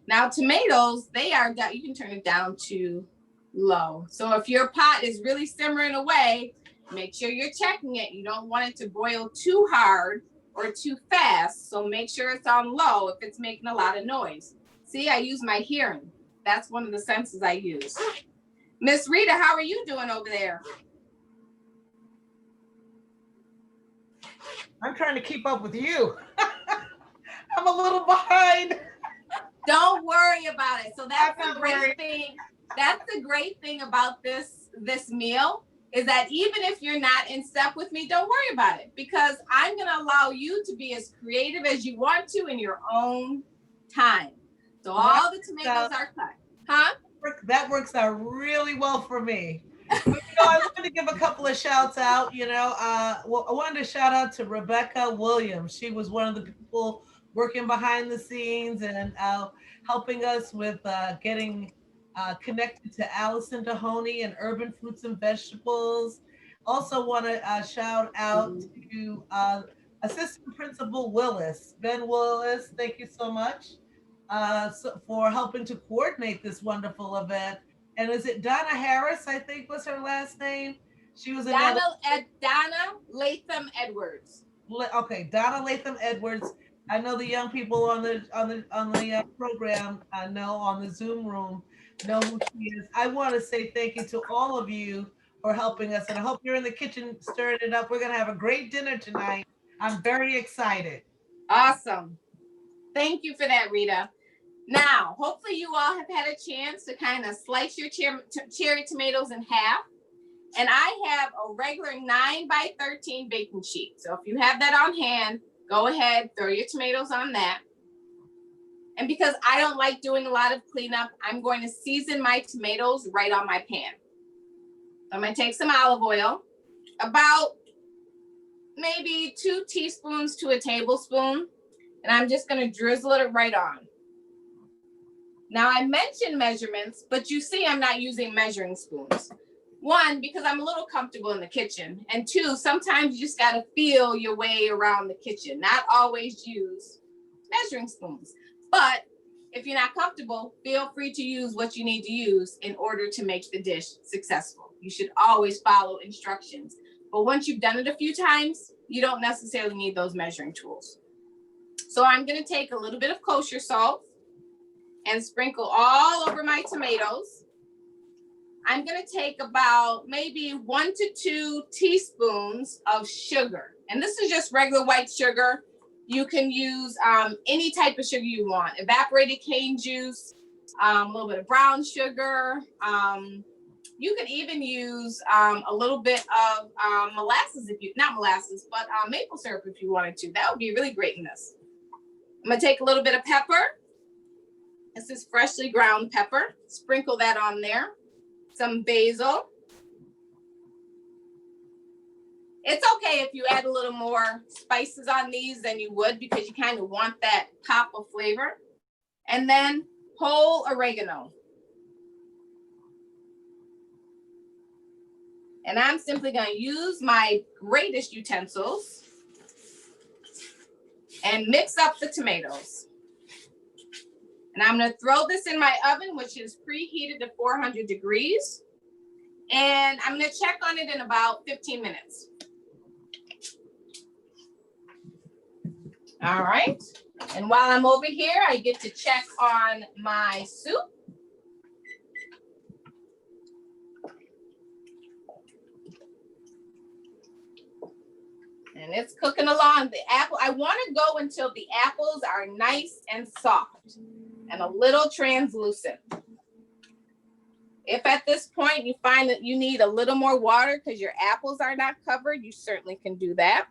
Now tomatoes, they are, you can turn it down to low. So if your pot is really simmering away, make sure you're checking it. You don't want it to boil too hard or too fast. So make sure it's on low if it's making a lot of noise. See, I use my hearing. That's one of the senses I use. Miss Rita, how are you doing over there? I'm trying to keep up with you. I'm a little behind. Don't worry about it. So that's the great thing. That's the great thing about this meal is that even if you're not in step with me, don't worry about it because I'm going to allow you to be as creative as you want to in your own time. So all the tomatoes are cut. Huh? That works out really well for me. But, I wanted to give a couple of shouts out. I wanted to shout out to Rebecca Williams. She was one of the people working behind the scenes and helping us with getting connected to Allison Dehoney and Urban Fruits and Vegetables. Also want to shout out to Assistant Principal Willis, Ben Willis. Thank you so much for helping to coordinate this wonderful event. And is it Donna Harris, I think was her last name? She was Donna Latham Edwards. Okay, Donna Latham Edwards. I know the young people on the program know on the Zoom room know who she is. I want to say thank you to all of you for helping us, and I hope you're in the kitchen stirring it up. We're gonna have a great dinner tonight. I'm very excited. Awesome. Thank you for that, Rita. Now, hopefully you all have had a chance to kind of slice your cherry tomatoes in half. And I have a regular 9x13 baking sheet. So if you have that on hand, go ahead, throw your tomatoes on that. And because I don't like doing a lot of cleanup, I'm going to season my tomatoes right on my pan. So I'm going to take some olive oil, about maybe 2 teaspoons to a tablespoon, and I'm just going to drizzle it right on. Now I mentioned measurements, but you see I'm not using measuring spoons. 1, because I'm a little comfortable in the kitchen. And 2, sometimes you just got to feel your way around the kitchen, not always use measuring spoons. But if you're not comfortable, feel free to use what you need to use in order to make the dish successful. You should always follow instructions. But once you've done it a few times, you don't necessarily need those measuring tools. So I'm going to take a little bit of kosher salt and sprinkle all over my tomatoes. I'm going to take about maybe 1 to 2 teaspoons of sugar. And this is just regular white sugar. You can use any type of sugar you want. Evaporated cane juice, a little bit of brown sugar. You could even use a little bit of molasses, not molasses, but maple syrup if you wanted to. That would be really great in this. I'm going to take a little bit of pepper. This is freshly ground pepper. Sprinkle that on there. Some basil. It's okay if you add a little more spices on these than you would because you kind of want that pop of flavor. And then whole oregano. And I'm simply going to use my greatest utensils and mix up the tomatoes. And I'm going to throw this in my oven, which is preheated to 400 degrees. And I'm going to check on it in about 15 minutes. All right. And while I'm over here, I get to check on my soup. And it's cooking along. The apple, I want to go until the apples are nice and soft and a little translucent. If at this point you find that you need a little more water because your apples are not covered, you certainly can do that.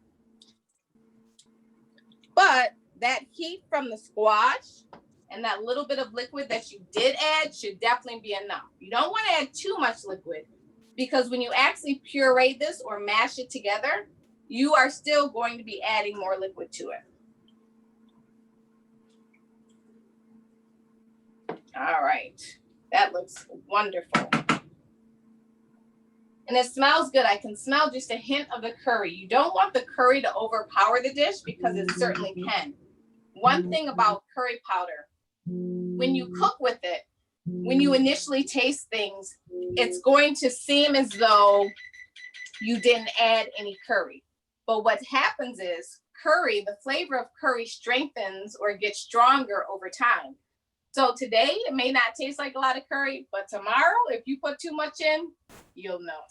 But that heat from the squash and that little bit of liquid that you did add should definitely be enough. You don't want to add too much liquid because when you actually puree this or mash it together, you are still going to be adding more liquid to it. All right, that looks wonderful. And it smells good. I can smell just a hint of the curry. You don't want the curry to overpower the dish because it certainly can. One thing about curry powder, when you cook with it, when you initially taste things, it's going to seem as though you didn't add any curry. But what happens is curry, the flavor of curry strengthens or gets stronger over time. So today it may not taste like a lot of curry, but tomorrow, if you put too much in, you'll know.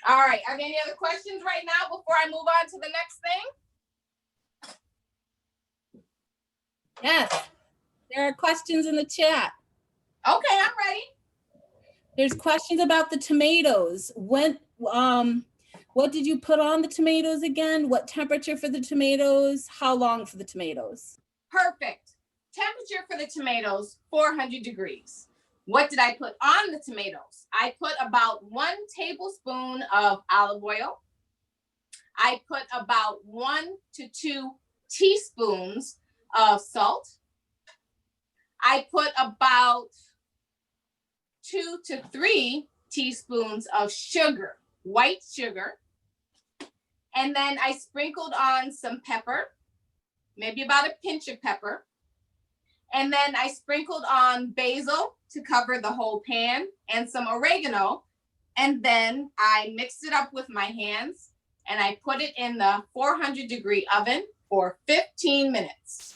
All right, are there any other questions right now before I move on to the next thing? Yes, there are questions in the chat. Okay, I'm ready. There's questions about the tomatoes. What did you put on the tomatoes again? What temperature for the tomatoes? How long for the tomatoes? Perfect. Temperature for the tomatoes, 400 degrees. What did I put on the tomatoes? I put about 1 tablespoon of olive oil. I put about 1 to 2 teaspoons of salt. I put about 2 to 3 teaspoons of sugar, white sugar. And then I sprinkled on some pepper, maybe about a pinch of pepper. And then I sprinkled on basil to cover the whole pan and some oregano. And then I mixed it up with my hands and I put it in the 400-degree oven for 15 minutes.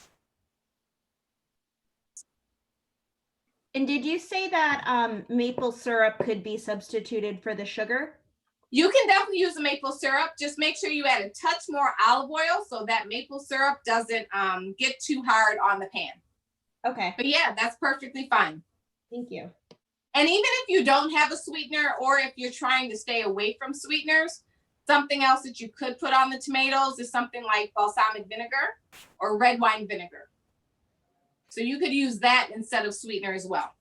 And did you say that maple syrup could be substituted for the sugar? You can definitely use the maple syrup. Just make sure you add a touch more olive oil so that maple syrup doesn't get too hard on the pan. Okay. But yeah, that's perfectly fine. Thank you. And even if you don't have a sweetener or if you're trying to stay away from sweeteners, something else that you could put on the tomatoes is something like balsamic vinegar or red wine vinegar. So you could use that instead of sweetener as well.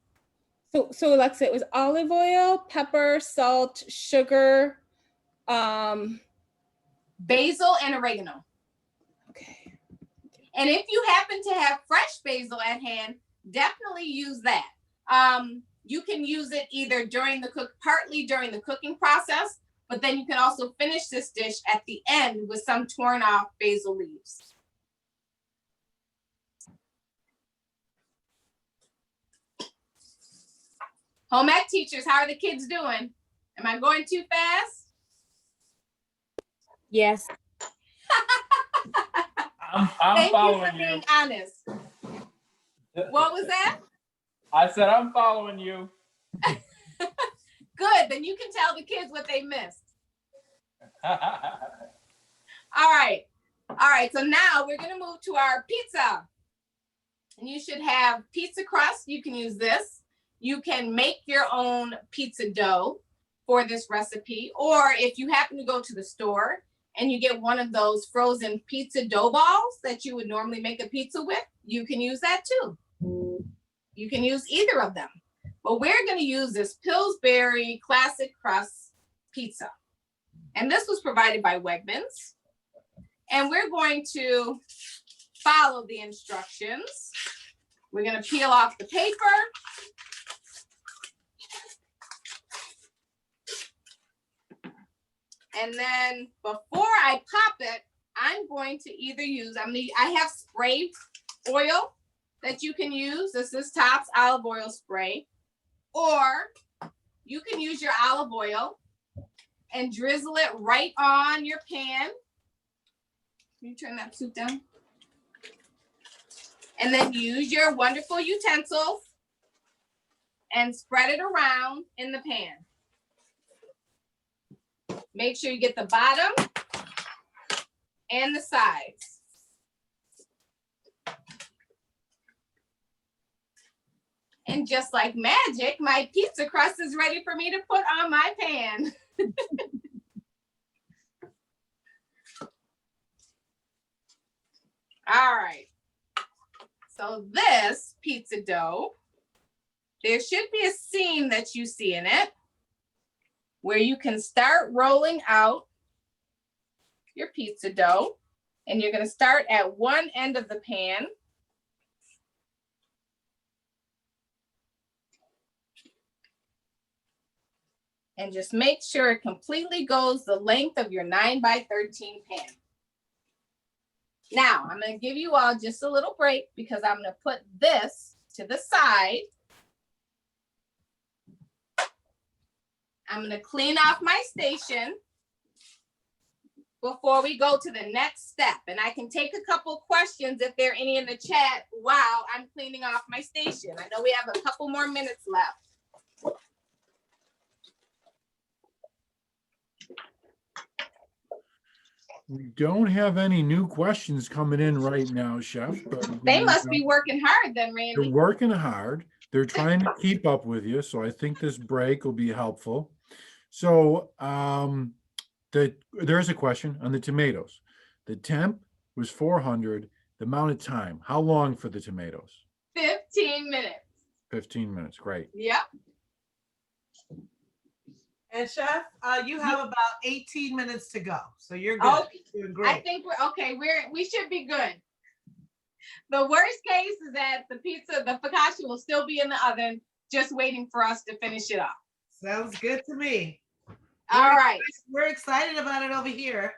So Alexa, it was olive oil, pepper, salt, sugar, basil and oregano. Okay. And if you happen to have fresh basil at hand, definitely use that. You can use it either partly during the cooking process, but then you can also finish this dish at the end with some torn off basil leaves. Home ec teachers, how are the kids doing? Am I going too fast? Yes. I'm Thank following you for being honest. What was that? I said I'm following you. Good, then you can tell the kids what they missed. All right, so now we're gonna move to our pizza. And you should have pizza crust, you can use this. You can make your own pizza dough for this recipe, or if you happen to go to the store and you get one of those frozen pizza dough balls that you would normally make a pizza with, you can use that too. You can use either of them. But we're going to use this Pillsbury Classic Crust pizza. And this was provided by Wegmans. And we're going to follow the instructions. We're going to peel off the paper. And then before I pop it, I'm going to either use, I have spray oil that you can use. This is Topps olive oil spray. Or you can use your olive oil and drizzle it right on your pan. Can you turn that soup down? And then use your wonderful utensils and spread it around in the pan. Make sure you get the bottom and the sides. And just like magic, my pizza crust is ready for me to put on my pan. All right. So this pizza dough, there should be a seam that you see in it where you can start rolling out your pizza dough. And you're going to start at one end of the pan. And just make sure it completely goes the length of your 9 by 13 pan. Now, I'm going to give you all just a little break because I'm going to put this to the side. I'm going to clean off my station before we go to the next step. And I can take a couple questions if there are any in the chat while I'm cleaning off my station. I know we have a couple more minutes left. We don't have any new questions coming in right now, Chef. But They must be working hard then, they're Randy. working hard. They're trying to keep up with you. So I think this break will be helpful. So there's a question on the tomatoes. The temp was 400. The amount of time. How long for the tomatoes? 15 minutes. 15 minutes. Great. Yep. And Chef, you have about 18 minutes to go. So you're good. Okay. You're I great. think we're okay. We should be good. The worst case is that the focaccia will still be in the oven, just waiting for us to finish it off. Sounds good to me. All right. We're excited about it over here.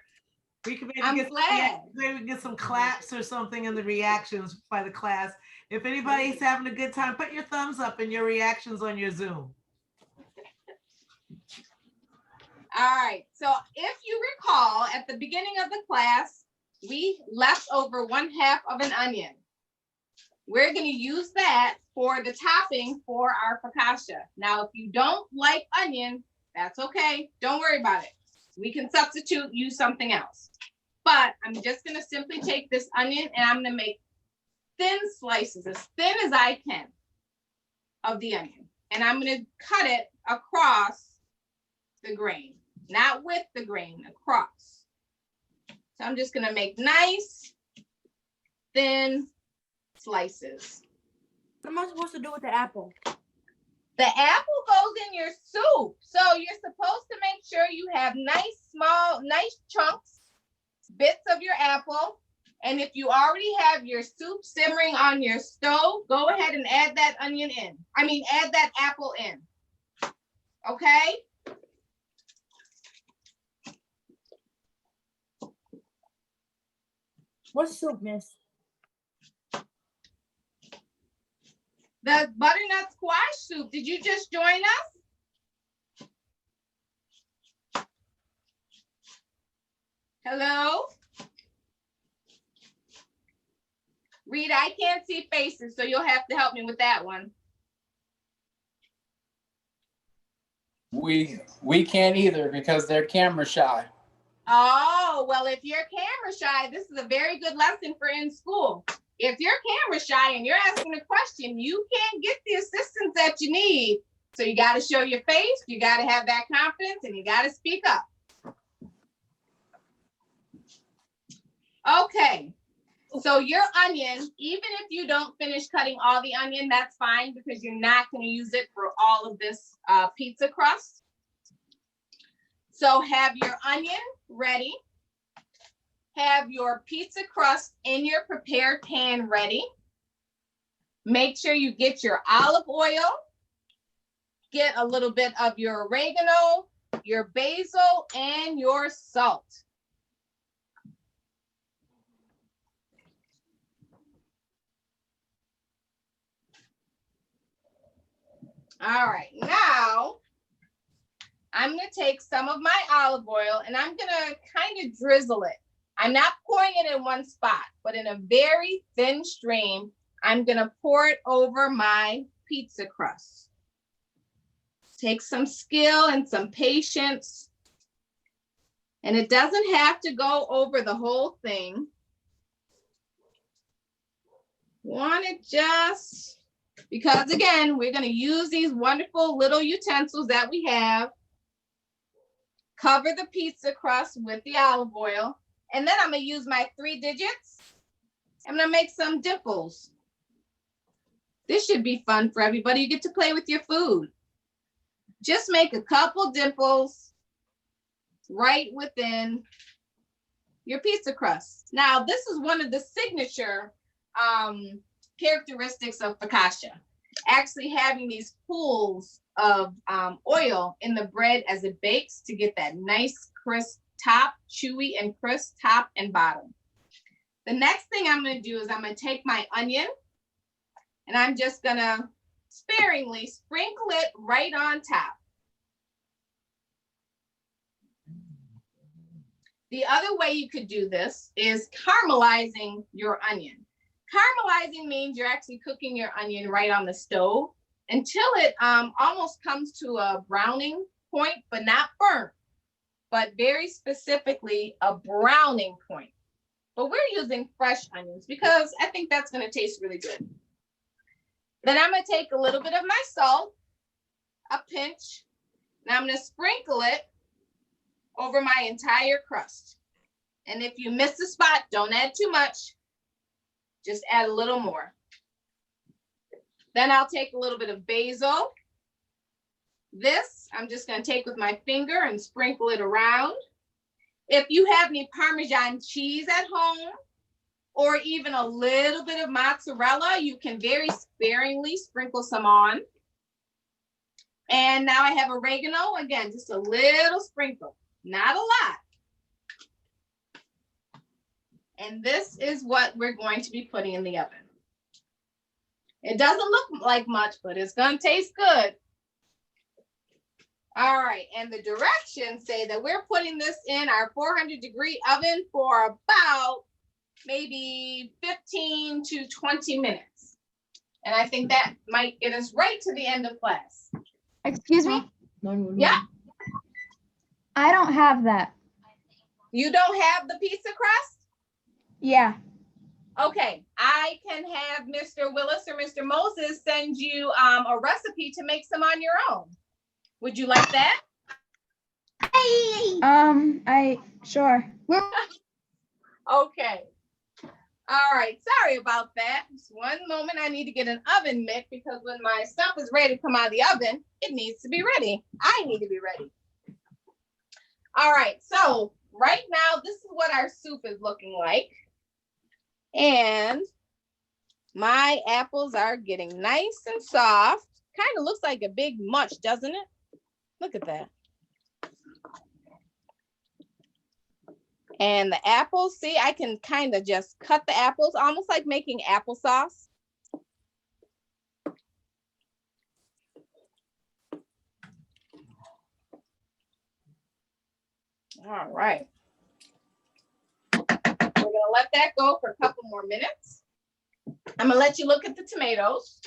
We can maybe I'm get glad. maybe get some claps or something in the reactions by the class. If anybody's having a good time, put your thumbs up in your reactions on your Zoom. All right. So if you recall, at the beginning of the class, we left over 1/2 of an onion. We're going to use that for the topping for our focaccia. Now, if you don't like onion, that's okay. Don't worry about it. We can substitute, use something else. But I'm just going to simply take this onion and I'm going to make thin slices, as thin as I can, of the onion. And I'm going to cut it across the grain, not with the grain, across. So I'm just going to make nice, thin slices. What am I supposed to do with the apple? The apple goes in your soup. So you're supposed to make sure you have nice, small, nice chunks, bits of your apple. And if you already have your soup simmering on your stove, go ahead and add that onion in. Add that apple in. Okay? What soup, miss? The butternut squash soup. Did you just join us? Hello? Rita, I can't see faces, so you'll have to help me with that one. We can't either because they're camera shy. Oh, well, if you're camera shy, this is a very good lesson for in school. If you're camera shy and you're asking a question, you can't get the assistance that you need. So you got to show your face, you got to have that confidence, and you got to speak up. Okay, so your onion, even if you don't finish cutting all the onion, that's fine because you're not going to use it for all of this pizza crust. So have your onion ready. Have your pizza crust in your prepared pan ready. Make sure you get your olive oil. Get a little bit of your oregano, your basil, and your salt. All right, now I'm going to take some of my olive oil and I'm going to kind of drizzle it. I'm not pouring it in one spot, but in a very thin stream, I'm going to pour it over my pizza crust. Take some skill and some patience. And it doesn't have to go over the whole thing. Want it just, because again, we're going to use these wonderful little utensils that we have. Cover the pizza crust with the olive oil. And then I'm going to use my 3 digits. I'm going to make some dimples. This should be fun for everybody. You get to play with your food. Just make a couple dimples right within your pizza crust. Now, this is one of the signature characteristics of focaccia. Actually having these pools of oil in the bread as it bakes to get that nice crisp top, chewy and crisp top and bottom. The next thing I'm going to do is I'm going to take my onion and I'm just going to sparingly sprinkle it right on top. The other way you could do this is caramelizing your onion. Caramelizing means you're actually cooking your onion right on the stove until it almost comes to a browning point, but not burnt, but very specifically a browning point. But we're using fresh onions because I think that's going to taste really good. Then I'm going to take a little bit of my salt, a pinch, and I'm going to sprinkle it over my entire crust. And if you miss the spot, don't add too much. Just add a little more. Then I'll take a little bit of basil. This, I'm just going to take with my finger and sprinkle it around. If you have any Parmesan cheese at home, or even a little bit of mozzarella, you can very sparingly sprinkle some on. And now I have oregano, again, just a little sprinkle, not a lot. And this is what we're going to be putting in the oven. It doesn't look like much, but it's going to taste good. All right, and the directions say that we're putting this in our 400-degree oven for about maybe 15 to 20 minutes. And I think that might get us right to the end of class. Excuse me? Yeah? I don't have that. You don't have the pizza crust? Yeah. Okay, I can have Mr. Willis or Mr. Moses send you a recipe to make some on your own. Would you like that? Sure. Okay. All right, sorry about that. Just one moment, I need to get an oven mitt because when my stuff is ready to come out of the oven, it needs to be ready. I need to be ready. All right, so right now, this is what our soup is looking like. And my apples are getting nice and soft. Kind of looks like a big mush, doesn't it? Look at that. And the apples, see, I can kind of just cut the apples, almost like making applesauce. All right. We're gonna let that go for a couple more minutes. I'm gonna let you look at the tomatoes.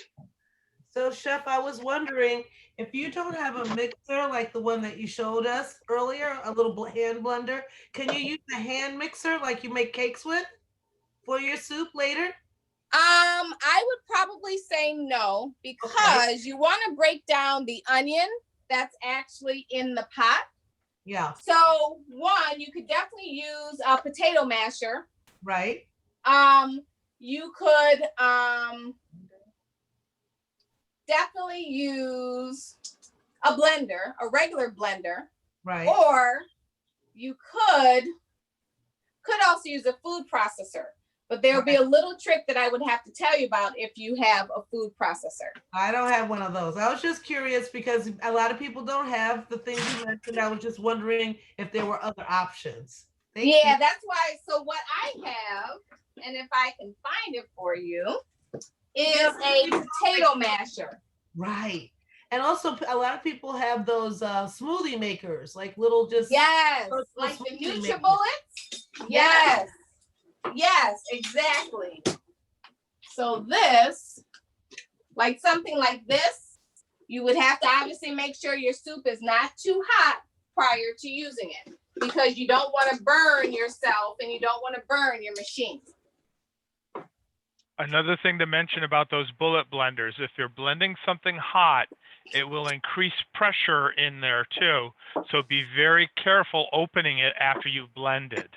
So, Chef, I was wondering if you don't have a mixer like the one that you showed us earlier, a little hand blender, can you use a hand mixer like you make cakes with for your soup later? I would probably say no because you want to break down the onion that's actually in the pot. Yeah. So one, you could definitely use a potato masher. Right. You could definitely use a blender, a regular blender. Right. Or you could also use a food processor. But there will be a little trick that I would have to tell you about if you have a food processor. I don't have one of those. I was just curious because a lot of people don't have the things you mentioned. I was just wondering if there were other options. Thank you. That's why. So what I have, and if I can find it for you, is a potato masher. Right. And also a lot of people have those smoothie makers, like little just. Yes, like the NutriBullets. Yes. Yes, exactly. So this, like something like this, you would have to obviously make sure your soup is not too hot prior to using it because you don't want to burn yourself and you don't want to burn your machine. Another thing to mention about those bullet blenders, if you're blending something hot, it will increase pressure in there too. So be very careful opening it after you've blended.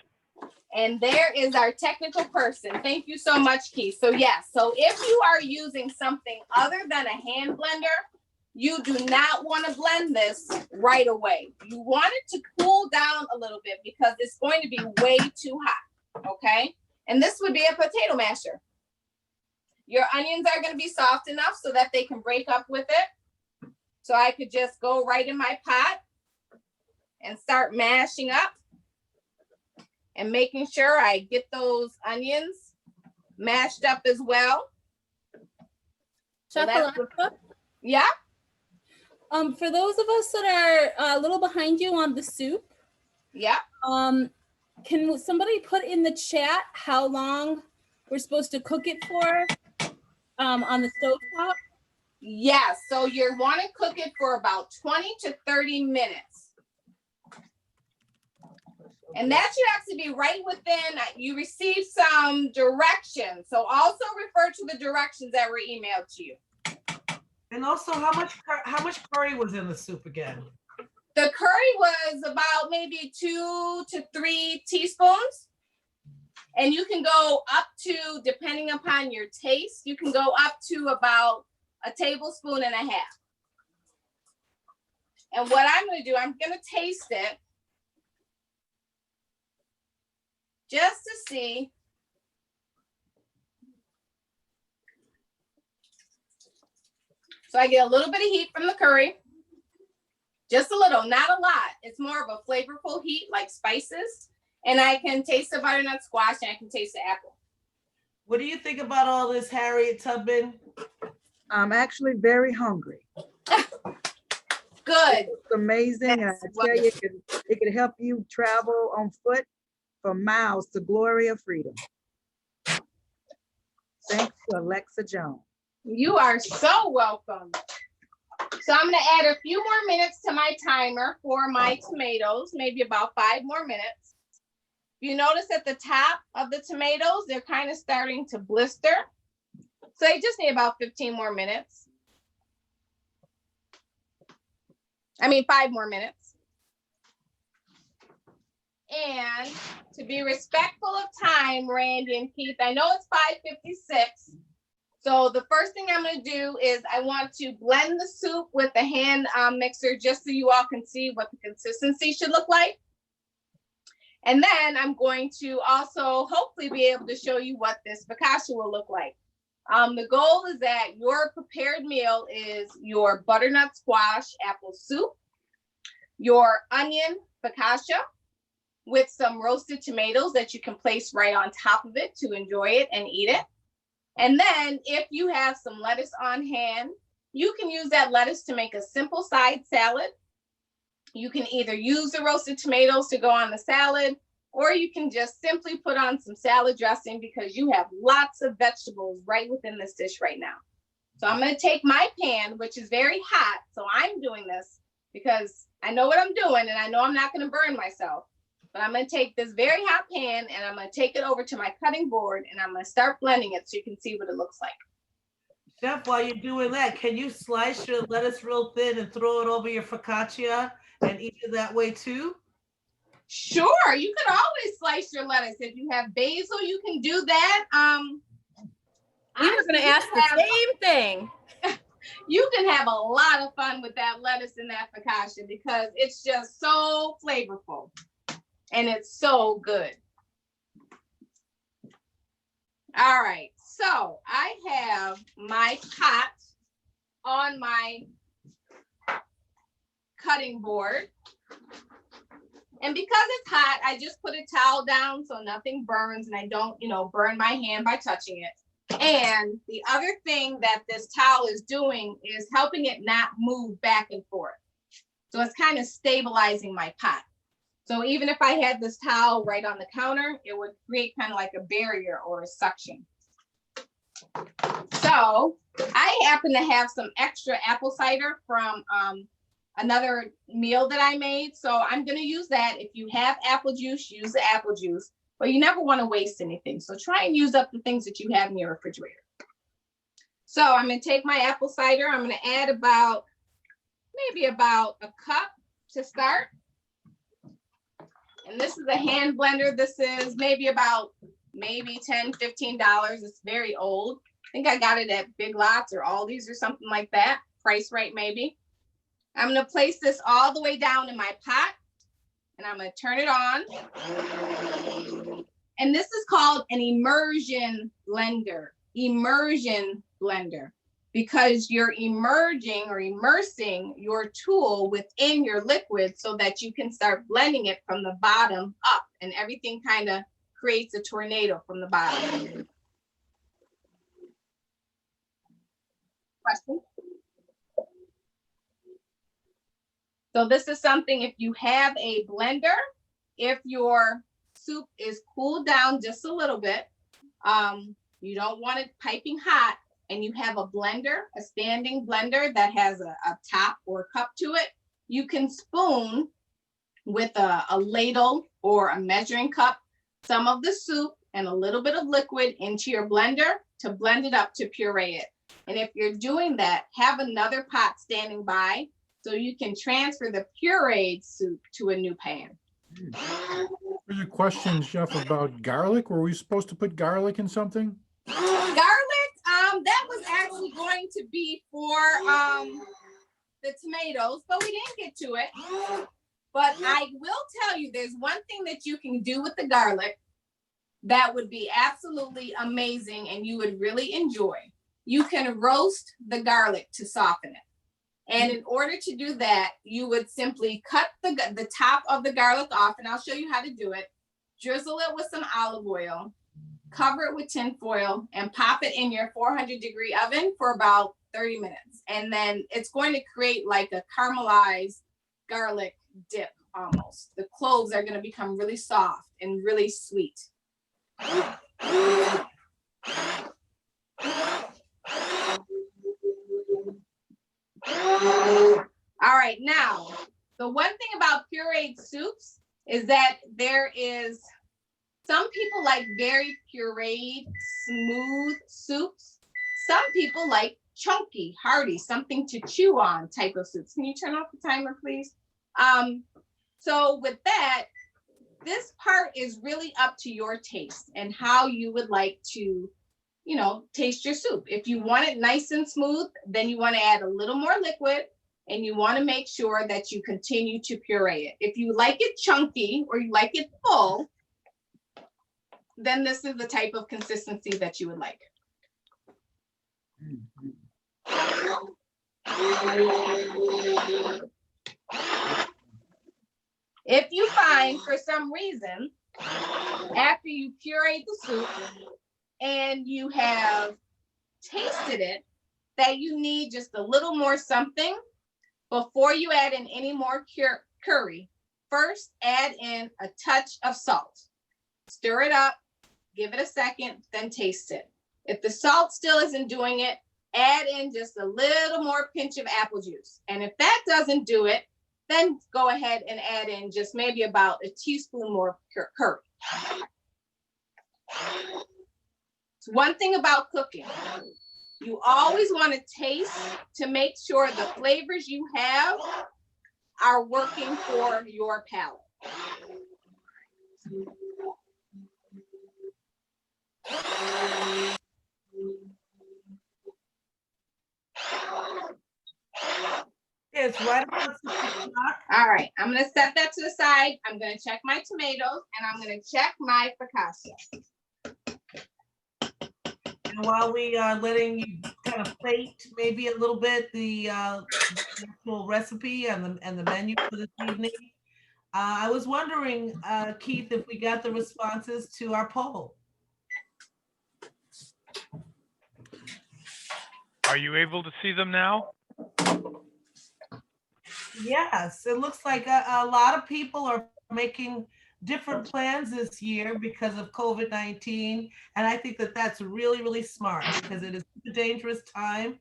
And there is our technical person. Thank you so much, Keith. So yes, so if you are using something other than a hand blender, you do not want to blend this right away. You want it to cool down a little bit because it's going to be way too hot, okay? And this would be a potato masher. Your onions are going to be soft enough so that they can break up with it. So I could just go right in my pot and start mashing up. and making sure I get those onions mashed up as well. So that's Chocolate. yeah. For those of us that are a little behind you on the soup, Yeah. can somebody put in the chat how long we're supposed to cook it for on the stovetop? Yes. So you want to cook it for about 20 to 30 minutes. And that should actually be right within, you received some directions. So also refer to the directions that were emailed to you. And also, how much curry was in the soup again? The curry was about maybe 2 to 3 teaspoons. And you can go up to, depending upon your taste, you can go up to about a tablespoon and a half. And what I'm going to do, I'm going to taste it just to see. So I get a little bit of heat from the curry, just a little, not a lot. It's more of a flavorful heat, like spices. And I can taste the butternut squash and I can taste the apple. What do you think about all this, Harriet Tubman? I'm actually very hungry. Good. It's amazing. And I tell you, it can help you travel on foot for miles to glory of freedom. Thanks to Alexa Joan. You are so welcome. So I'm gonna add a few more minutes to my timer for my tomatoes, maybe about 5 more minutes. You notice at the top of the tomatoes, they're kind of starting to blister. So they just need about 15 more minutes. I mean, 5 more minutes. And to be respectful of time, Randy and Keith, I know it's 5:56. So the first thing I'm going to do is I want to blend the soup with the hand mixer just so you all can see what the consistency should look like. And then I'm going to also hopefully be able to show you what this focaccia will look like. The goal is that your prepared meal is your butternut squash apple soup, your onion focaccia with some roasted tomatoes that you can place right on top of it to enjoy it and eat it. And then if you have some lettuce on hand, you can use that lettuce to make a simple side salad. You can either use the roasted tomatoes to go on the salad, or you can just simply put on some salad dressing because you have lots of vegetables right within this dish right now. So I'm going to take my pan, which is very hot. So I'm doing this because I know what I'm doing and I know I'm not going to burn myself. But I'm going to take this very hot pan and I'm going to take it over to my cutting board and I'm going to start blending it so you can see what it looks like. Chef, while you're doing that, can you slice your lettuce real thin and throw it over your focaccia and eat it that way too? Sure, you could always slice your lettuce. If you have basil, you can do that. We were going to ask the same thing. You can have a lot of fun with that lettuce and that focaccia because it's just so flavorful. And it's so good. All right, so I have my pot on my cutting board. And because it's hot, I just put a towel down so nothing burns and I don't, burn my hand by touching it. And the other thing that this towel is doing is helping it not move back and forth. So it's kind of stabilizing my pot. So even if I had this towel right on the counter, it would create kind of like a barrier or a suction. So I happen to have some extra apple cider from another meal that I made. So I'm going to use that. If you have apple juice, use the apple juice, but you never want to waste anything. So try and use up the things that you have in your refrigerator. So I'm going to take my apple cider. I'm going to add maybe about a cup to start. And this is a hand blender. This is maybe $10, $15. It's very old. I think I got it at Big Lots or Aldi's or something like that. Price right, maybe. I'm going to place this all the way down in my pot and I'm going to turn it on. And this is called an immersion blender. Immersion blender. because you're immersing your tool within your liquid so that you can start blending it from the bottom up, and everything kind of creates a tornado from the bottom. Question? So this is something, if you have a blender, if your soup is cooled down just a little bit, you don't want it piping hot, and you have a blender, a standing blender that has a top or cup to it, you can spoon with a ladle or a measuring cup some of the soup and a little bit of liquid into your blender to blend it up to puree it. And if you're doing that, have another pot standing by so you can transfer the pureed soup to a new pan. There's a question, Chef, about garlic. Were we supposed to put garlic in something? Garlic, that was actually going to be for the tomatoes, but we didn't get to it. But I will tell you, there's one thing that you can do with the garlic that would be absolutely amazing and you would really enjoy. You can roast the garlic to soften it. And in order to do that, you would simply cut the top of the garlic off, and I'll show you how to do it. Drizzle it with some olive oil, cover it with tin foil, and pop it in your 400-degree oven for about 30 minutes. And then it's going to create like a caramelized garlic dip almost. The cloves are going to become really soft and really sweet. All right, now, the one thing about pureed soups is that there is, some people like very pureed, smooth soups. Some people like chunky, hearty, something to chew on type of soups. Can you turn off the timer, please? So with that, this part is really up to your taste and how you would like to, you know, taste your soup. If you want it nice and smooth, then you want to add a little more liquid, and you want to make sure that you continue to puree it. If you like it chunky or you like it full, then this is the type of consistency that you would like. If you find for some reason, after you pureed the soup and you have tasted it, that you need just a little more something, before you add in any more curry, first add in a touch of salt. Stir it up, give it a second, then taste it. If the salt still isn't doing it, add in just a little more pinch of apple juice. And if that doesn't do it, then go ahead and add in just maybe about a teaspoon more curry. It's one thing about cooking. You always want to taste to make sure the flavors you have are working for your palate. It's right about 6 o'clock. All right, I'm going to set that to the side. I'm going to check my tomatoes and I'm going to check my focaccia. And while we are letting you kind of plate maybe a little bit the actual recipe and the menu for this evening, I was wondering, Keith, if we got the responses to our poll. Are you able to see them now? Yes, it looks like a lot of people are making different plans this year because of COVID-19. And I think that that's really, really smart because it is a dangerous time.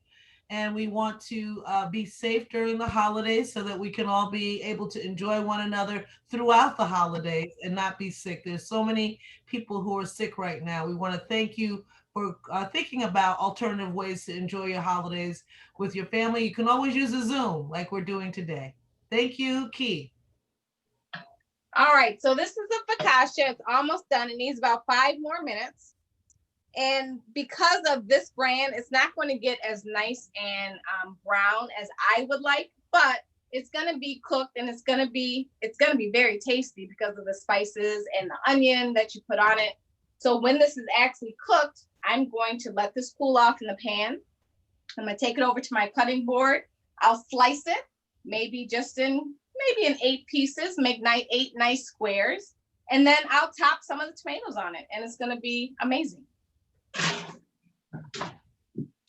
And we want to be safe during the holidays so that we can all be able to enjoy one another throughout the holidays and not be sick. There's so many people who are sick right now. We want to thank you for thinking about alternative ways to enjoy your holidays with your family. You can always use a Zoom like we're doing today. Thank you, Key. All right, so this is the focaccia. It's almost done. It needs about 5 more minutes. And because of this brand, it's not going to get as nice and brown as I would like, but it's going to be cooked and it's going to be very tasty because of the spices and the onion that you put on it. So when this is actually cooked, I'm going to let this cool off in the pan. I'm gonna take it over to my cutting board. I'll slice it, maybe in 8 pieces, make 8 nice squares. And then I'll top some of the tomatoes on it, and it's gonna be amazing.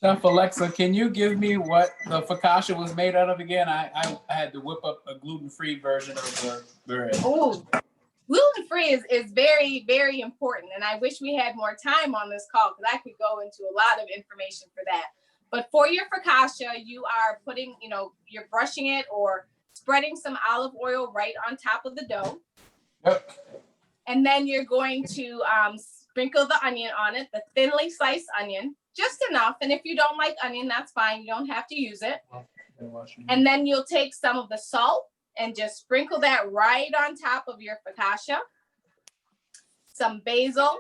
Chef Alexa, can you give me what the focaccia was made out of again? I had to whip up a gluten-free version of the bread. Oh, gluten-free is very, very important. And I wish we had more time on this call because I could go into a lot of information for that. But for your focaccia, you are putting, you're brushing it or spreading some olive oil right on top of the dough. Yep. And then you're going to sprinkle the onion on it, the thinly sliced onion, just enough. And if you don't like onion, that's fine. You don't have to use it. And then you'll take some of the salt and just sprinkle that right on top of your focaccia. Some basil,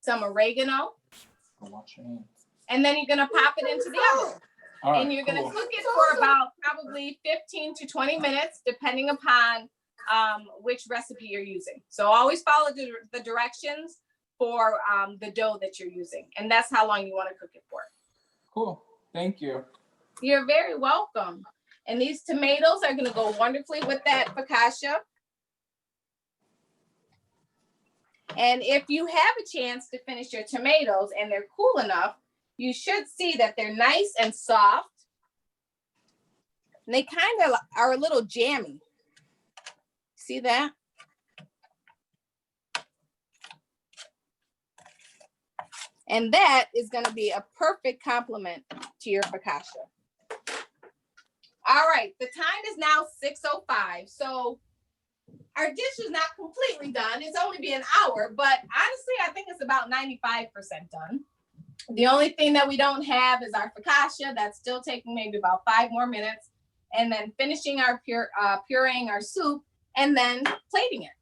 some oregano. And then you're gonna pop it into the oven. Right, and you're gonna cook it for about probably 15 to 20 minutes, depending upon which recipe you're using. So always follow the directions for the dough that you're using. And that's how long you wanna cook it for. Cool, thank you. You're very welcome. And these tomatoes are gonna go wonderfully with that focaccia. And if you have a chance to finish your tomatoes and they're cool enough, you should see that they're nice and soft. And they kind of are a little jammy. See that? And that is going to be a perfect complement to your focaccia. All right, the time is now 6:05. So our dish is not completely done. It's only been an hour, but honestly, I think it's about 95% done. The only thing that we don't have is our focaccia. That's still taking maybe about 5 more minutes. And then finishing our pureeing our soup and then plating it.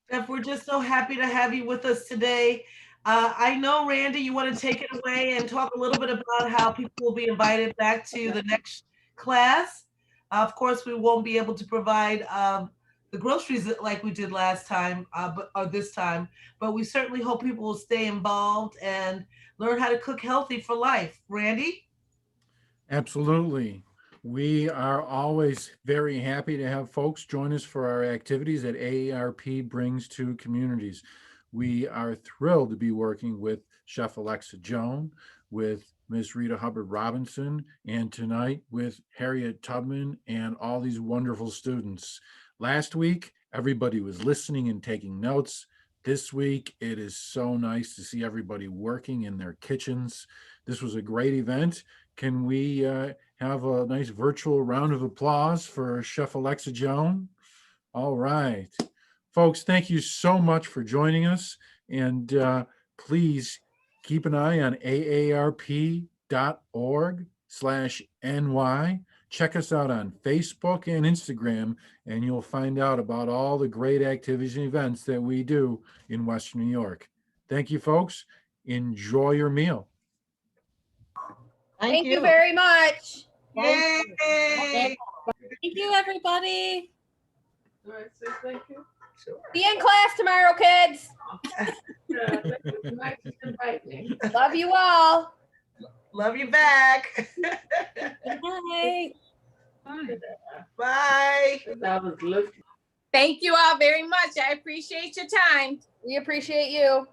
Steph, we're just so happy to have you with us today. I know, Randy, you want to take it away and talk a little bit about how people will be invited back to the next class. Of course, we won't be able to provide the groceries like we did last time, or this time, but we certainly hope people will stay involved and learn how to cook healthy for life. Randy? Absolutely. We are always very happy to have folks join us for our activities that AARP brings to communities. We are thrilled to be working with Chef Alexa Joan, with Miss Rita Hubbard Robinson, and tonight with Harriet Tubman and all these wonderful students. Last week, everybody was listening and taking notes. This week, it is so nice to see everybody working in their kitchens. This was a great event. Can we have a nice virtual round of applause for Chef Alexa Joan? All right. Folks, thank you so much for joining us. And please keep an eye on aarp.org/NY. Check us out on Facebook and Instagram, and you'll find out about all the great activities and events that we do in Western New York. Thank you, folks. Enjoy your meal. Thank you very much. Yay! Thank you, everybody. All right, so thank you. See you in class tomorrow, kids. Nice to invite me. Love you all. Love you back. Bye. Bye. Thank you all very much. I appreciate your time. We appreciate you.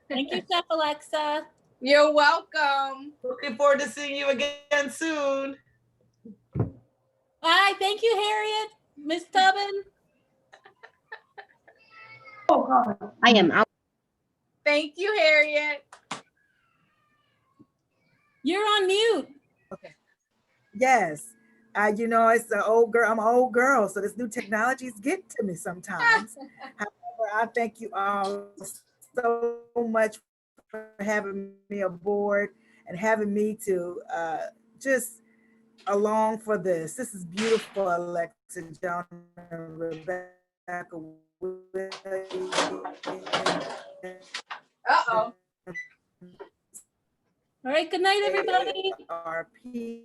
Thank you, Chef Alexa. You're welcome. Looking forward to seeing you again soon. Bye. Thank you, Harriet. Miss Tubman. I am out. Thank you, Harriet. You're on mute. Yes. It's an old girl. I'm an old girl, so this new technologies get to me sometimes. However, I thank you all so much for having me aboard and having me to just along for this. This is beautiful, Alexa, Joan, and Rebecca. Uh-oh. All right. Good night, everybody. RP.